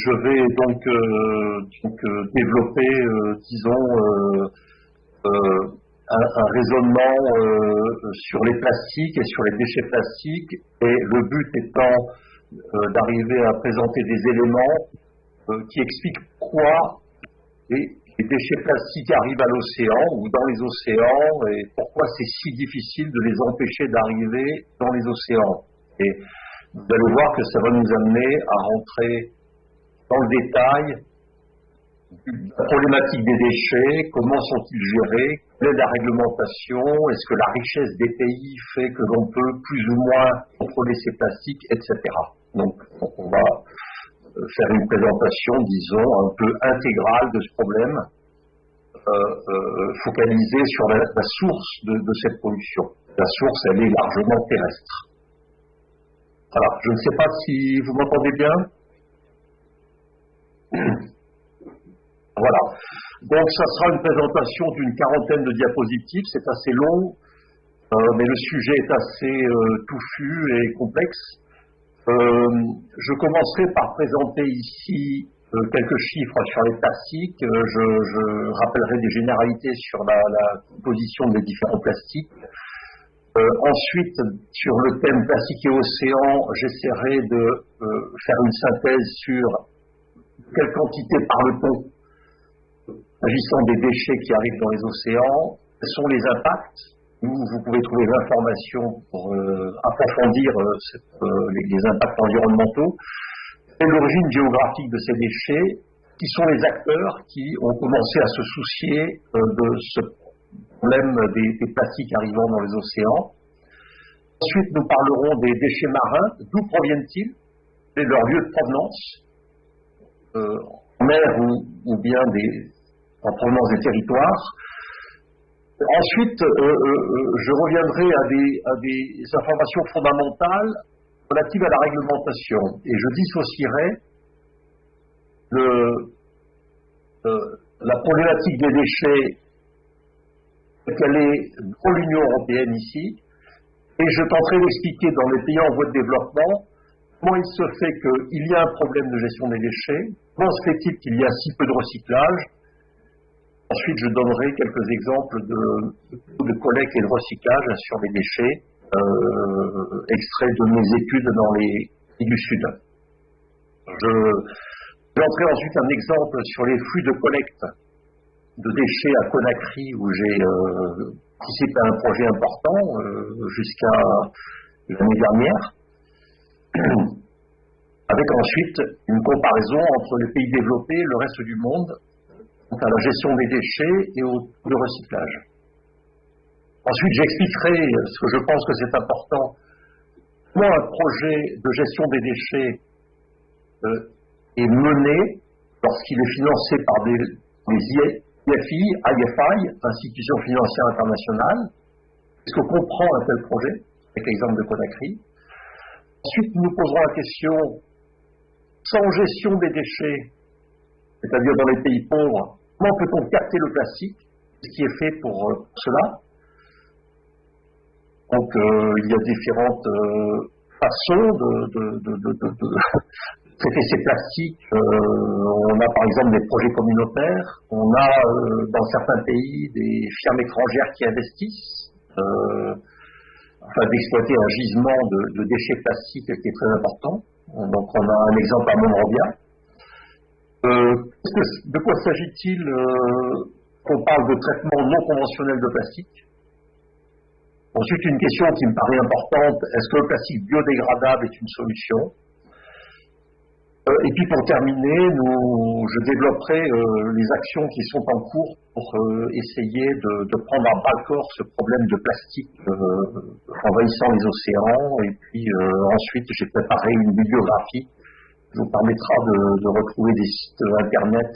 je vais donc développer, disons, un raisonnement sur les plastiques et sur les déchets plastiques, et le but étant d'arriver à présenter des éléments qui expliquent pourquoi les déchets plastiques arrivent à l'océan ou dans les océans, et pourquoi c'est si difficile de les empêcher d'arriver dans les océans. Et vous allez voir que ça va nous amener à rentrer dans le détail la problématique des déchets, comment sont-ils gérés, quelle est la réglementation, est-ce que la richesse des pays fait que l'on peut plus ou moins contrôler ces plastiques, etc. Donc on va faire une présentation, disons, un peu intégrale de ce problème, focalisée sur la source de cette pollution. La source, elle est largement terrestre. Voilà, je ne sais pas si vous m'entendez bien. Voilà. Donc, ça sera une présentation d'une 40aine de diapositives. C'est assez long, mais le sujet est assez touffu et complexe. Je commencerai par présenter ici quelques chiffres sur les plastiques. Je rappellerai des généralités sur la composition des différents plastiques. Ensuite, sur le thème plastique et océan, j'essaierai de faire une synthèse sur quelle quantité parle-t-on agissant des déchets qui arrivent dans les océans, quels sont les impacts, où vous pouvez trouver l'information pour approfondir les impacts environnementaux, et l'origine géographique de ces déchets, qui sont les acteurs qui ont commencé à se soucier de ce problème des plastiques arrivant dans les océans. Ensuite, nous parlerons des déchets marins, d'où proviennent-ils, et leur lieu de provenance, en mer ou bien en provenance des territoires. Ensuite, je reviendrai à des informations fondamentales relatives à la réglementation, et je dissocierai la problématique des déchets telle qu'elle est dans l'Union européenne ici, et je tenterai d'expliquer dans les pays en voie de développement comment il se fait qu'il y a un problème de gestion des déchets, comment se fait-il qu'il y a si peu de recyclage. Ensuite, je donnerai quelques exemples de collecte et de recyclage sur les déchets, extraits de mes études dans les pays du Sud. Je présenterai ensuite un exemple sur les flux de collecte de déchets à Conakry, où j'ai participé à un projet important jusqu'à l'année dernière, avec ensuite une comparaison entre les pays développés et le reste du monde à la gestion des déchets et au recyclage. Ensuite, j'expliquerai ce que je pense que c'est important, comment un projet de gestion des déchets est mené lorsqu'il est financé par des IFI, Institutions financières internationales. Est-ce qu'on comprend un tel projet, avec l'exemple de Conakry. Ensuite, nous nous poserons la question, sans gestion des déchets, c'est-à-dire dans les pays pauvres, comment peut-on capter le plastique? Ce qui est fait pour cela. Donc, il y a différentes façons de traiter ces plastiques. On a par exemple des projets communautaires. On a dans certains pays des firmes étrangères qui investissent afin d'exploiter un gisement de déchets plastiques qui est très important. Donc, on a un exemple à Monrovia. De quoi s'agit-il qu'on parle de traitement non conventionnel de plastique? Ensuite, une question qui me paraît importante, est-ce que le plastique biodégradable est une solution? Et puis pour terminer, je développerai les actions qui sont en cours pour essayer de prendre à bras-le-corps ce problème de plastique envahissant les océans. Et puis ensuite, j'ai préparé une bibliographie qui vous permettra de retrouver des sites internet